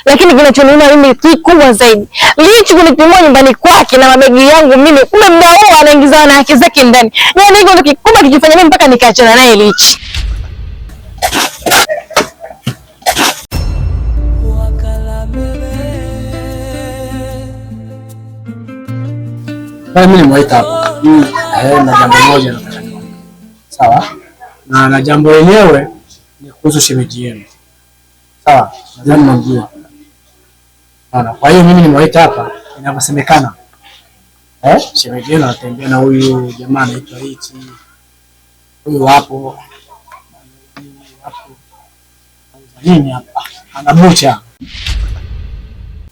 Lakini kinachoniuma mimi kikubwa zaidi, Lichi kunipimwa nyumbani kwake na mabegi yangu mimi, kumbe muda huo anaingiza na haki zake ndani. Yaani hivyo ndio kikubwa kikifanya mimi mpaka nikaachana naye Lichi. Mimi nimewaita hapa. Na jambo moja nataka niwaambie. Sawa? Na jambo lenyewe ni kuhusu shemeji yenu. Sawa? Nadhani mnajua. Kwa hiyo mimi nimewaita hapa inavyosemekana. Shemeji yenu anatembea na huyu jamaa anaitwa Lichi. Huyu hapo. Nini hapa? Anabucha.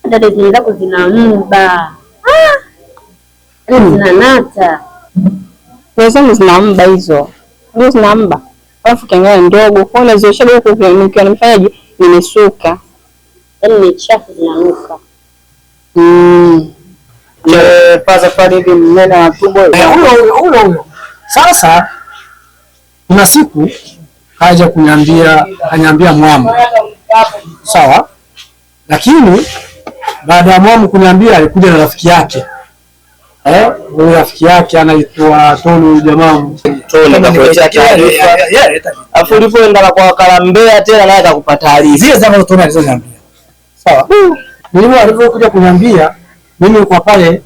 Dada zako zinamba. Zinanata. Wewe zinamba hizo. Hizo zinamba. Alafu kiangalia ndogo, kwa hiyo naziosha huko nikiwa nimefanyaje? Nimesuka. Yaani ni chafu zinanuka. Paza pale hivi mnene na tumbo. Huyo. Sasa kuna siku kaja kuniambia mwamu. Sawa? Lakini baada ya mwamu kuniambia alikuja na rafiki yake. Huyu rafiki yake anaitwa Tonu jamaa. Tonu akakuletea taarifa. Afu ulipoenda kwa Kalambea tena naye akakupa taarifa. Zile za Tonu alizoniambia. Sawa. Mimi alipokuja kuniambia mimi kwa pale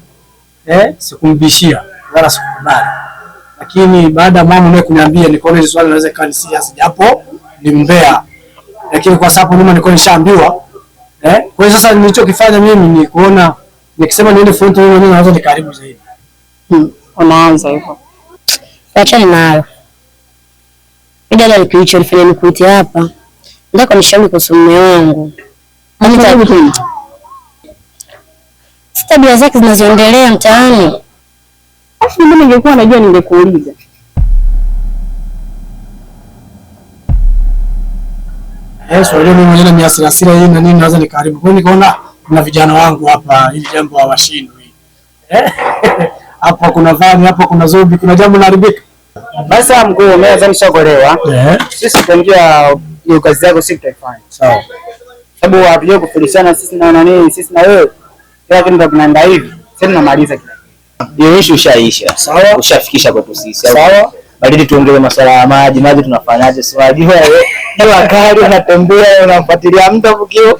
sikumbishia wala sikubali. Lakini baada ya mama naye kuniambia nikaona ile swali naweza kani serious japo ni mbea. Lakini kwa sababu mimi nilikuwa nishaambiwa kwa hiyo sasa nilichokifanya mimi ni kuona nikisema niende front mimi mwenyewe naanza nikaribu zaidi. Unaanza hivyo. Achana nayo. Dada alikicho alifanya nikuite hapa. Ndako nishauri kuhusu mume wangu. Tabia zake zinazoendelea mtaani. Afu mimi ningekuwa najua ningekuuliza. Swali mimi mwenyewe ni hasira hii na nini naweza nikaribu. Kwa hiyo nikaona kuna vijana wangu hapa hili jambo hawashindwi. Hapa kuna vani, hapa kuna zombie, kuna jambo naharibika. Basi mkuu umeanza nishakolewa. Sisi tutaingia hiyo kazi yako sisi tutaifanya. Sawa. Sababu hatujui kufundishana sisi na nani, sisi na wewe. Kila kitu tunaenda hivi. Sisi tunamaliza kila kitu. Hiyo issue ishaisha. Sawa. Ushafikisha kwetu sisi. Sawa. Badili tuongelee masuala ya maji tunafanyaje? Si unajua wewe. Kila kali unatembea unamfuatilia mtu ukio.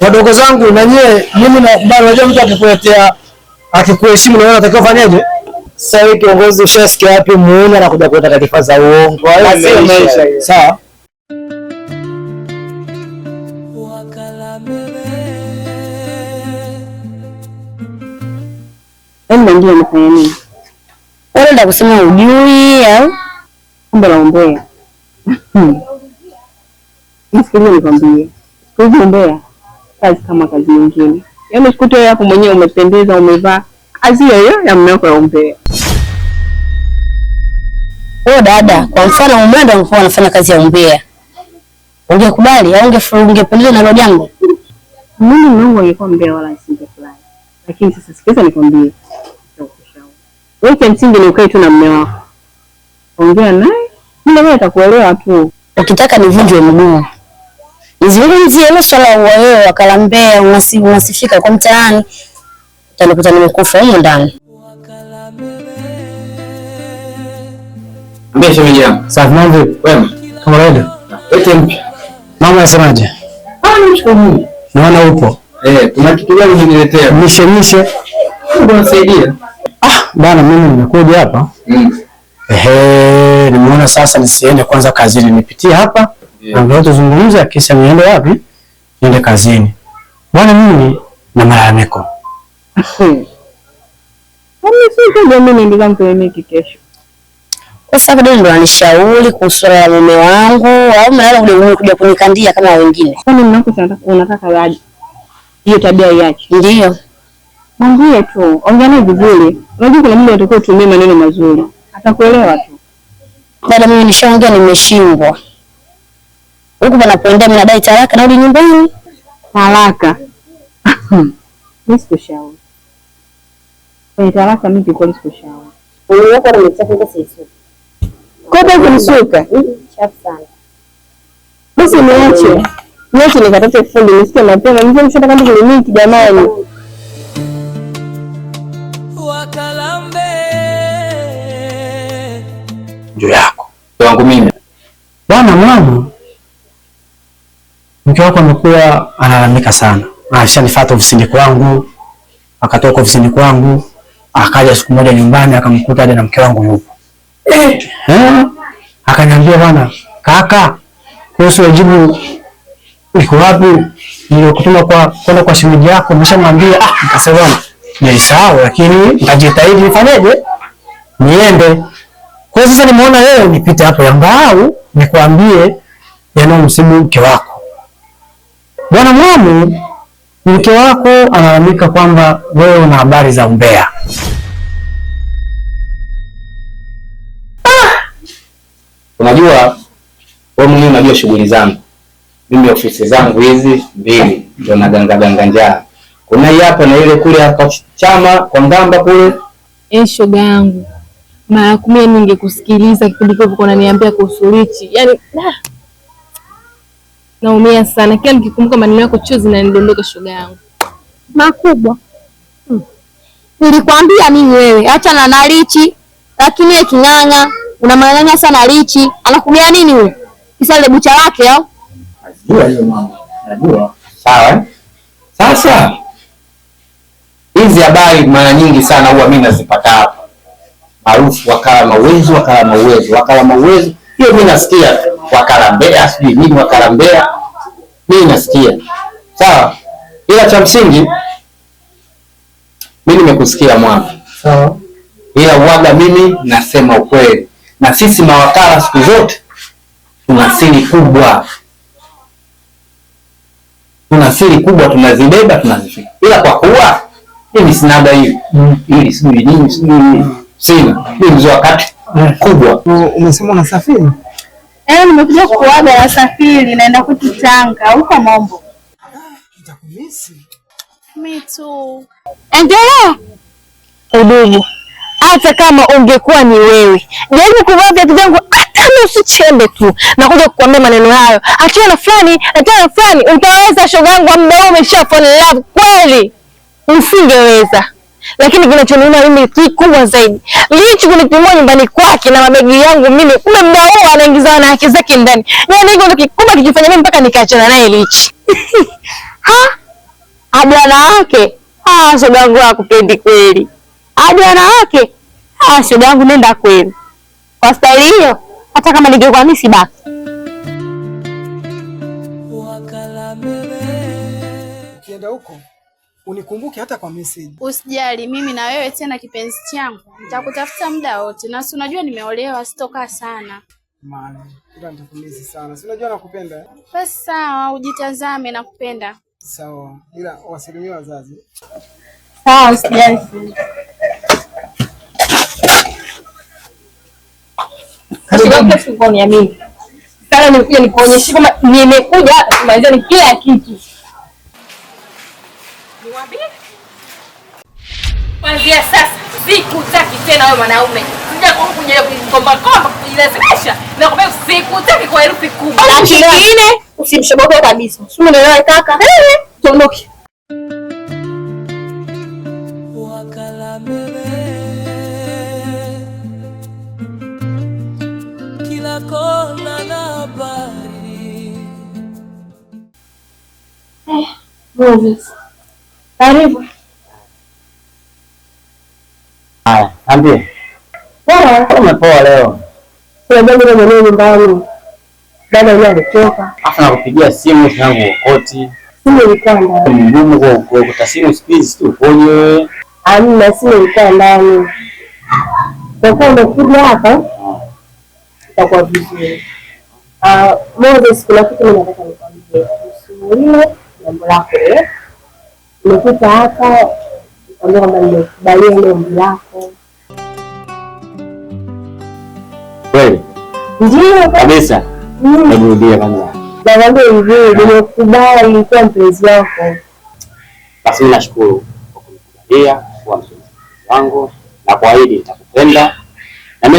Wadogo zangu na nyie mimi na bado unajua mtu akikuletea akikuheshimu na wewe unatakiwa fanyaje? Sasa wewe kiongozi ushasikia wapi muone anakuja kuleta taarifa za uongo. Basi imeisha. Sawa. Ndio nifanye nini? Wewe ndio kusema ujui au kumbe naombea. Nisikilize nikwambie. Kuombea kazi kama kazi nyingine. Yaani usikute hapo mwenyewe umependeza umevaa kazi hiyo ya mume wako yaombea. Wewe dada, kwa mfano mume ndio angekuwa anafanya kazi ya umbea. Ungekubali au ungependeza na hilo jambo? Mimi Mungu angekuwa mbea wala nisingefurahi. Lakini sasa sikiza nikwambie. Wewe kimsingi ni ukae tu na mume wako. Ongea naye, mimi atakuelewa tu. Ukitaka nivunjwe mguu. Nizungumzie hilo swala wewe wakalambea unasifika kwa mtaani. Utanikuta nimekufa huko ndani. Mbona shemeji yangu? Safi mambo wema. Kama kawaida. Eti mpya. Mama anasemaje? Nimshukuru Mungu. Naona upo. Kuna kitu gani umeniletea? Mishe. Unasaidia? Bana mimi nimekuja hapa. Nimeona sasa nisiende kwanza kazini nipitie hapa. Ndio tuzungumze kisha niende wapi? Niende kazini. Bwana mimi na malalamiko. Mimi ndio mpeleke kesho. Kwa sababu ndio anishauri kuhusu mume wangu au mnaona kuja kunikandia kama wengine. Kwani mnako unataka waje? Hiyo tabia yake. Ndio. Mwambie tu, ongea naye vizuri. Unajua kuna muda utakuwa utumie maneno mazuri. Atakuelewa tu. Dada mimi nishaongea nimeshindwa. Huko panapoendea mnadai talaka narudi nyumbani. Talaka. Mimi sikushauri. Kwa talaka mimi kwa sikushauri. Wewe uko unataka sisi. Kwa nini kunisuka? Chafu sana. Basi niache. Nyote nikatete fundi nisikie mapema. Mzee mshataka ndio kliniki jamani. Wakalambe. Ndio yako. Wangu mimi. Bwana mwanangu. Mke wako amekuwa analalamika sana. Ashanifuata ofisini kwangu. Akatoka ofisini kwangu, akaja siku moja nyumbani akamkuta hadi na mke wangu yupo. Akaniambia bwana, kaka, kuhusu wajibu iko wapi? Nilikutuma kwenda kwa shemeji yako, nimeshamwambia. Nikasema ni sawa, lakini nitajitahidi nifanyeje? Niende. Kwa sasa nimeona wewe nipite hapo Yambau nikwambie yanayomsibu mke wako. Bwana Mwamu, mke wako analalamika kwamba wewe una habari za umbea. Unajua wewe mwenyewe unajua shughuli zangu. Mimi ofisi zangu hizi mbili ndio naganga njaa. Kuna hii hapa na ile kule hapa chama kwa Ngamba kule. Shoga yangu. Mara 10 ningekusikiliza kipindi kile uko unaniambia kuhusu Richi. Yaani naumia sana. Kila nikikumbuka maneno yako chozi zinanidondoka shoga yangu. Makubwa. Nilikwambia mimi wewe acha na Richi, lakini yeye king'ang'a, unamang'anya sana Richi. Anakumia nini wewe? Kisa ile bucha lake au? Najua hiyo mama. Najua. Sawa. Sasa hizi habari mara nyingi sana huwa mimi nazipata hapa. Maarufu wakala mauwezo, wakala mauwezo. Hiyo mimi nasikia wakala Mbeya, sijui nini wakala Mbeya. Mimi nasikia. Sawa. Ila cha msingi mimi nimekusikia mwana. Sawa. Ila uwaga mimi nasema ukweli. Na sisi mawakala siku zote tuna siri kubwa. Tuna siri kubwa tunazibeba tunazifika. Ila kwa kuwa mimi sinaga hiyo. Ili sijui nini sijui sina. Mimi mzee wakati kubwa. Umesema unasafiri? Nimekuja kuaga nasafiri naenda kwetu Tanga huko Mombo. Nitakumisi. Mimi tu. Endelea. Udugu. Hata kama ungekuwa ni wewe, jaribu kuvaa viatu vyangu hata nusu chembe tu. Nakuja kukuambia maneno hayo. Achana na fulani, utaweza shoga yangu muda umeshafall in love kweli. Usingeweza. Lakini kinachoniuma mimi kikubwa zaidi. Lichi kunipimwa nyumbani kwake na mabegi yangu mimi. Kumbe muda huo anaingiza wanawake zake ndani. Yaani hiyo ndio kikubwa kikifanya mimi mpaka nikaachana naye Lichi. Hadi wanawake. Shoga yangu hakupendi kweli. Hadi wanawake. Shoga yangu nenda kweli. Kwa staili hiyo hata kama ningekuwa mimi sibaki. Ukienda huko unikumbuke hata kwa message. Usijali, mimi na wewe tena kipenzi changu. Nitakutafuta muda wote. Na si unajua nimeolewa, sitokaa sana. Maana ila nitakumisi sana. Si unajua nakupenda. Basi sawa, ujitazame nakupenda. Sawa. Ila wasalimie wazazi. Sawa, usijali. Sasa nikuja nikuonyeshe kama nimekuja kumaliza ni kila kitu. Niwaambie? Kuanzia sasa sikutaki tena wewe mwanaume. Sija kuja kukomba kujilazimisha. Nakwambia sikutaki kwa herufi kubwa. Na kingine usimshoboke kabisa. Si umeelewa kaka? Tuondoke. Wakala mbele. Kila kona na habari. Moses. Karibu. Haya, ambie. Umepoa leo. Sio jambo la mwenyewe nyumbani. Dada yeye alitoka. Afa nakupigia simu yangu ukoti. Simu ilikuwa ndani. Mgumu kwa ukota simu speed tu ukoje wewe? Amna, simu ilikuwa ndani. Kwa kuwa umekuja hapa itakuwa vizuri. Moses, kuna kitu mimi nataka nikwambie. Usimulie jambo lako umekuta hapa ndio kama nimekubalia ile ombi lako. Kweli? Ndio Kabisa. Narudia kwanza. Nakwambia hivi, nimekubali kwa mpenzi wako. Basi nashukuru kwa kunikubalia kuwa mpenzi wangu na kwa hili nitakupenda. Na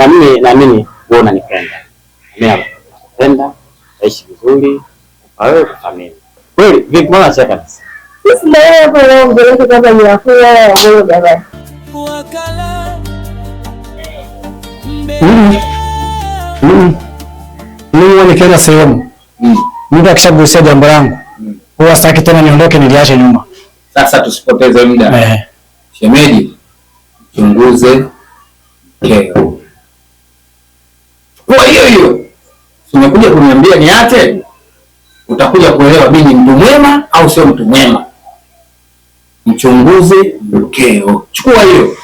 mimi naamini wewe unanipenda. Mimi nakupenda, aishi vizuri, Wewe kuthamini. Kweli, vipi mbona cheka? Sisi leo pale ongeleka kama ni akula ya wewe baba. Wakala Mimi nikienda sehemu. Mtu akishagusia jambo langu. Huwa sitaki tena niondoke niliache nyuma. Sasa tusipoteze muda. Shemeji, chunguze mkeo. Kwa hiyo umekuja kuniambia niache, utakuja kuelewa mimi ni mtu mwema au sio mtu mwema. Mchunguze mkeo. Chukua hiyo.